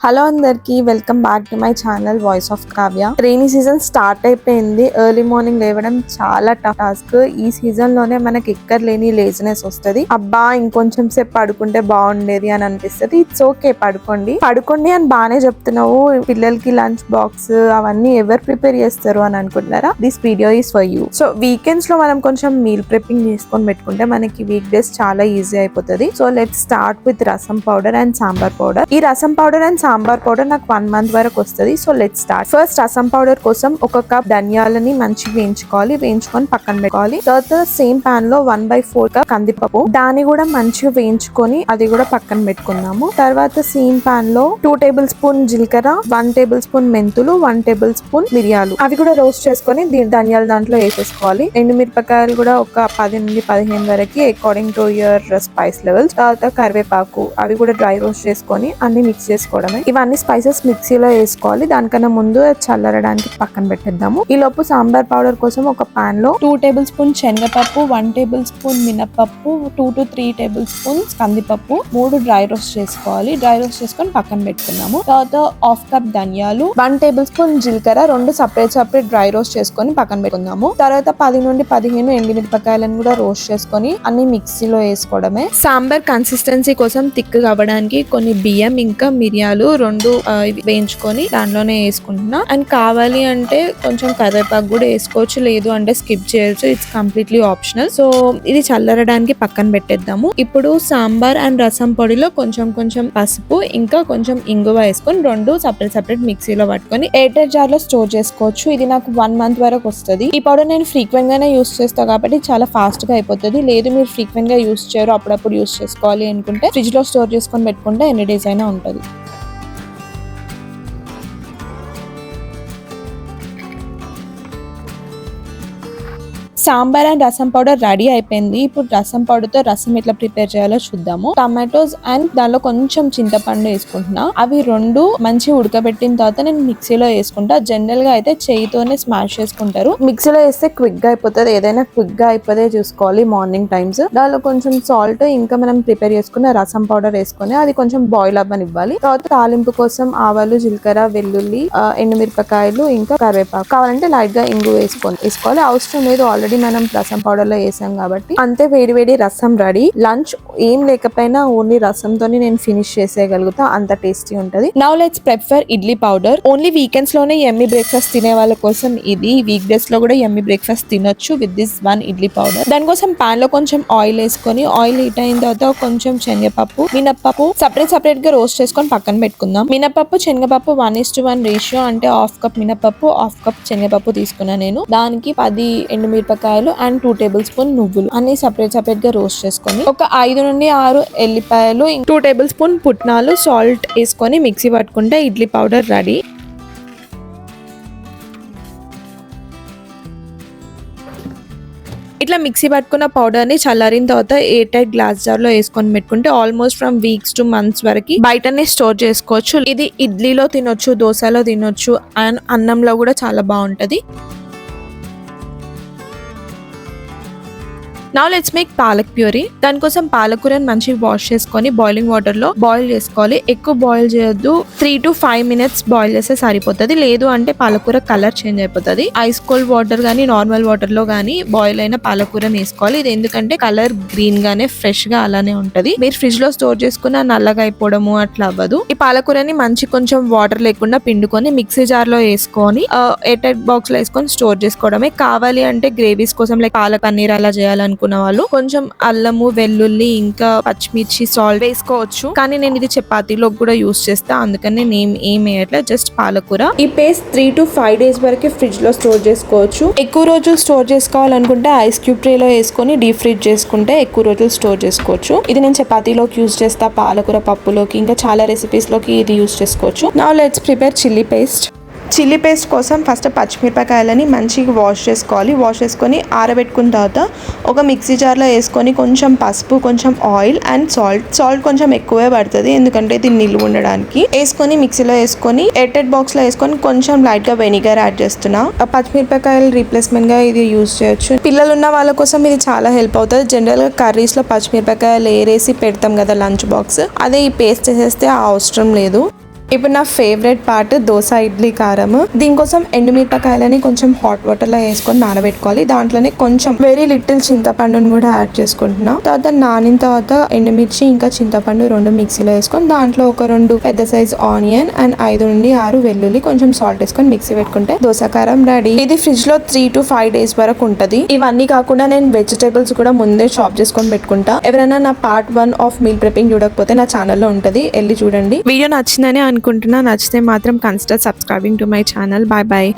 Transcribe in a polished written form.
Hello అందరికి welcome back to my channel voice of Kavya. Rainy season start అయిపోయింది. Early morning లేవడం చాలా tough task. ఈ సీజన్ లోనే మనకి ఎక్కడ లేని లేజినెస్ వస్తుంది. అబ్బా ఇంకొంచెం సేపు పడుకుంటే బాగుండేది అని అనిపిస్తుంది. ఇట్స్ ఓకే, పడుకోండి అని బానే చెప్తున్నావు. పిల్లలకి లంచ్ బాక్స్ అవన్నీ ఎవరు ప్రిపేర్ చేస్తారు అని అనుకుంటున్నారా? This video is for you. So weekends లో మనం కొంచెం మీల్ ప్రిపింగ్ చేసుకొని పెట్టుకుంటే మనకి వీక్ డేస్ చాలా ఈజీ అయిపోతుంది. సో లెట్ స్టార్ట్ విత్ రసం పౌడర్ అండ్ సాంబార్ పౌడర్. ఈ రసం పౌడర్ అండ్ సాంబార్ పౌడర్ నాకు 1 month వరకు వస్తుంది. So let start. ఫస్ట్ రసం పౌడర్ కోసం 1 cup ధనియాలని మంచిగా వేయించుకొని పక్కన పెట్టుకోవాలి. తర్వాత సేమ్ పాన్ లో 1/4 cup కందిపప్పు, దాన్ని కూడా మంచిగా వేయించుకొని అది కూడా పక్కన పెట్టుకుందాము. తర్వాత సేమ్ పాన్ లో 2 tablespoon జీలకర్ర, 1 tablespoon మెంతులు, 1 tablespoon మిరియాలు, అవి కూడా రోస్ట్ చేసుకొని ధనియాలు దాంట్లో వేసేసుకోవాలి. ఎండుమిరపకాయలు కూడా ఒక 10 నుండి 15 వరకు according to your spice levels. తర్వాత కరివేపాకు, అవి కూడా డ్రై రోస్ట్ చేసుకొని అన్ని మిక్స్ చేసుకోవడమే. ఇవన్నీ స్పైసెస్ మిక్సీలో వేసుకోవాలి. దానికన్నా ముందు చల్లరడానికి పక్కన పెట్టేద్దాము. ఈ లోపు సాంబార్ పౌడర్ కోసం ఒక పాన్ లో 2 tablespoon శనగపప్పు, 1 tablespoon మినపప్పు, 2 to 3 tablespoons కందిపప్పు, 3 డ్రై రోస్ట్ చేసుకోవాలి. డ్రై రోస్ట్ చేసుకొని పక్కన పెట్టుకున్నాము. తర్వాత 1/2 cup ధనియాలు, 1 tablespoon జీలకర్ర, 2 సపరేట్ డ్రై రోస్ట్ చేసుకొని పక్కన పెట్టుకుందాము. తర్వాత 10 నుండి 15 ఎండుమిరపకాయలను కూడా రోస్ట్ చేసుకొని అన్ని మిక్సీలో వేసుకోవడమే. సాంబార్ కన్సిస్టెన్సీ కోసం థిక్ అవ్వడానికి కొన్ని బియ్యం ఇంకా మిరియాలు 2 వేయించుకొని దాంట్లోనే వేసుకుంటున్నా. అండ్ కావాలి అంటే కొంచెం కరివేపాకు కూడా వేసుకోవచ్చు, లేదు అంటే స్కిప్ చేయొచ్చు. It's completely optional. సో ఇది చల్లరడానికి పక్కన పెట్టేద్దాము. ఇప్పుడు సాంబార్ అండ్ రసం పొడిలో కొంచెం పసుపు ఇంకా కొంచెం ఇంగువ వేసుకొని 2 సపరేట్ మిక్సీలో పట్టుకొని ఎయిర్టైట్ జార్ లో స్టోర్ చేసుకోవచ్చు. ఇది నాకు 1 month వరకు వస్తుంది. ఈ పౌడర్ నేను ఫ్రీక్వెంట్ గానే యూస్ చేస్తా కాబట్టి చాలా ఫాస్ట్ గా అయిపోతుంది. లేదు మీరు ఫ్రీక్వెంట్ గా యూస్ చేయరు, అప్పుడప్పుడు యూస్ చేసుకోవాలి అనుకుంటే ఫ్రిడ్జ్ లో స్టోర్ చేసుకొని పెట్టుకుంటే ఎన్ని డేస్ అయినా ఉంటుంది. సాంబార్ అండ్ రసం పౌడర్ రెడీ అయిపోయింది. ఇప్పుడు రసం పౌడర్ తో రసం ఎట్లా ప్రిపేర్ చేయాలో చూద్దాము. టమాటోస్ అండ్ దానిలో కొంచెం చింతపండు వేసుకుంటున్నా. అవి 2 మంచిగా ఉడకబెట్టిన తర్వాత నేను మిక్సీలో వేసుకుంటా. జనరల్ గా అయితే చేయితోనే స్మాష్ చేసుకుంటారు. మిక్సీలో వేస్తే క్విక్ గా అయిపోతుంది. ఏదైనా క్విక్ గా అయిపోతే చూసుకోవాలి మార్నింగ్ టైమ్స్. దానిలో కొంచెం సాల్ట్ ఇంకా మనం ప్రిపేర్ చేసుకున్న రసం పౌడర్ వేసుకొని అది కొంచెం బాయిల్ అవ్వనివ్వాలి. తర్వాత తాలింపు కోసం ఆవాలు, జీలకర్ర, వెల్లుల్లి, ఎండుమిరపకాయలు ఇంకా కరివేపాకు, కావాలంటే లైట్ గా ఇంగు వేసుకోవాలి. అవసరం లేదు, ఆల్రెడీ మనం రసం పౌడర్ లో వేసాం కాబట్టి. అంతే, వేడి రసం రెడీ. లంచ్ ఏం లేకపోయినా ఓన్లీ రసంతోని నేను ఫినిష్ చేసేయగలుగుతా, అంత టేస్టీ ఉంటది. Now let's prep for idli powder. Only weekends లోనే యమ్మీ బ్రేక్ఫాస్ట్ తినే వాళ్ళ కోసం ఇది. వీక్ డేస్ లో కూడా యమ్మీ బ్రేక్ఫాస్ట్ తినొచ్చు విత్ దిస్ 1 ఇడ్లీ పౌడర్. దానికోసం పాన్ లో కొంచెం ఆయిల్ వేసుకొని, ఆయిల్ హీట్ అయిన తర్వాత కొంచెం శనగపప్పు, మినపప్పు సపరేట్ గా రోస్ట్ చేసుకొని పక్కన పెట్టుకుందాం. మినపప్పు శనగపప్పు 1:1 రేషియో, అంటే 1/2 cup మినపప్పు, 1/2 cup శనగపప్పు తీసుకున్నా నేను. దానికి 10 ఎండుమిరపకాయలు అండ్ 2 tablespoon నువ్వులు అన్ని సపరేట్ గా రోస్ట్ చేసుకొని, ఒక 5 నుండి 6 ఎల్లిపాయలు, 2 tablespoon పుట్నాలు, సాల్ట్ వేసుకొని మిక్సీ పట్టుకుంటే ఇడ్లీ పౌడర్ రెడీ. ఇట్లా మిక్సీ పట్టుకున్న పౌడర్ ని చల్లారిన తర్వాత ఎయిర్ టైట్ గ్లాస్ జార్ లో వేసుకొని పెట్టుకుంటే almost from weeks to months వరకు బయటనే స్టోర్ చేసుకోవచ్చు. ఇది ఇడ్లీలో తినొచ్చు, దోశలో తినొచ్చు అండ్ అన్నంలో కూడా చాలా బాగుంటది. Now let's make palak puree. దానికోసం పాలకూరని మంచిగా వాష్ చేసుకొని బాయిలింగ్ వాటర్ లో బాయిల్ చేసుకోవాలి. ఎక్కువ బాయిల్ చేయొద్దు, 3 to 5 minutes బాయిల్ చేస్తే సరిపోతుంది. లేదు అంటే పాలకూర కలర్ చేంజ్ అయిపోతుంది. ఐస్ కోల్డ్ వాటర్ గానీ నార్మల్ వాటర్ లో గానీ బాయిల్ అయిన పాలకూరని వేసుకోవాలి. ఇది ఎందుకంటే కలర్ గ్రీన్ గానే ఫ్రెష్ గా అలానే ఉంటది. మీరు ఫ్రిడ్జ్ లో స్టోర్ చేసుకున్న నల్లగా అయిపోవడము అట్లా అవ్వదు. ఈ పాలకూరని కొంచెం వాటర్ లేకుండా పిండుకొని మిక్సీ జార్ లో వేసుకొని ఎయిర్ టైట్ బాక్స్ లో వేసుకొని స్టోర్ చేసుకోవడమే. కావాలి అంటే గ్రేవీస్ కోసం లైక్ పాలక్ పన్నీర్ అలా చేయాలనుకున్న వాళ్ళు కొంచెం అల్లము, వెల్లుల్లి ఇంకా పచ్చిమిర్చి, సాల్ట్ వేసుకోవచ్చు. కానీ నేను ఇది చపాతీలో కూడా యూస్ చేస్తా, అందుకని నేను ఏం వేయట్లేదు, జస్ట్ పాలకూర. ఈ పేస్ట్ 3 to 5 days వరకు ఫ్రిడ్జ్ లో స్టోర్ చేసుకోవచ్చు. ఎక్కువ రోజులు స్టోర్ చేసుకోవాలనుకుంటే ఐస్ క్యూబ్ ట్రే లో వేసుకొని డీప్ ఫ్రిడ్జ్ చేసుకుంటే ఎక్కువ రోజులు స్టోర్ చేసుకోవచ్చు. ఇది నేను చపాతీలోకి యూస్ చేస్తా, పాలకూర పప్పులోకి, ఇంకా చాలా రెసిపీస్ లోకి ఇది యూస్ చేసుకోవచ్చు. Now let's prepare chilli paste. Chilli paste కోసం ఫస్ట్ పచ్చిమిరపకాయలని మంచిగా వాష్ చేసుకోవాలి. వాష్ చేసుకొని ఆరబెట్టుకున్న తర్వాత ఒక మిక్సీ జార్లో వేసుకొని కొంచెం పసుపు, కొంచెం ఆయిల్ అండ్ సాల్ట్ కొంచెం ఎక్కువే పడుతుంది ఎందుకంటే ఇది నిలువ ఉండడానికి. వేసుకొని మిక్సీలో వేసుకొని ఎయిర్టైట్ బాక్స్లో వేసుకొని కొంచెం లైట్గా వెనిగర్ యాడ్ చేస్తున్నా. పచ్చిమిరపకాయలు రీప్లేస్మెంట్గా ఇది యూజ్ చేయొచ్చు. పిల్లలు ఉన్న వాళ్ళ కోసం ఇది చాలా హెల్ప్ అవుతుంది. జనరల్గా కర్రీస్లో పచ్చిమిరపకాయలు ఏరేసి పెడతాం కదా లంచ్ బాక్స్, అదే ఈ పేస్ట్ చేసేస్తే అవసరం లేదు. ఇప్పుడు నా ఫేవరెట్ పార్ట్ దోశ ఇడ్లీ కారం. దీనికోసం ఎండుమిరపకాయలని కొంచెం హాట్ వాటర్ లో వేసుకొని నానబెట్టుకోవాలి. దాంట్లోనే కొంచెం వెరీ లిటిల్ చింతపండుని కూడా యాడ్ చేసుకుంటున్నా. తర్వాత నానిన తర్వాత ఎండుమిర్చి ఇంకా చింతపండు 2 మిక్సీలో వేసుకొని దాంట్లో ఒక 2 పెద్ద సైజ్ ఆనియన్ అండ్ 5 నుండి 6 వెల్లుల్లి కొంచెం సాల్ట్ వేసుకొని మిక్సీ పెట్టుకుంటే దోశ కారం రెడీ. ఇది ఫ్రిడ్జ్ లో 3 to 5 days వరకు ఉంటది. ఇవన్నీ కాకుండా నేను వెజిటేబుల్స్ కూడా ముందే చాప్ చేసుకొని పెట్టుకుంటా. ఎవరైనా నా పార్ట్ 1 ఆఫ్ మీల్ ప్రిపింగ్ చూడకపోతే నా ఛానల్లో ఉంటది, వెళ్ళి చూడండి. వీడియో నచ్చిందని అనుకుంటున్నా. నచ్చితే మాత్రం consider subscribing to my channel. Bye bye.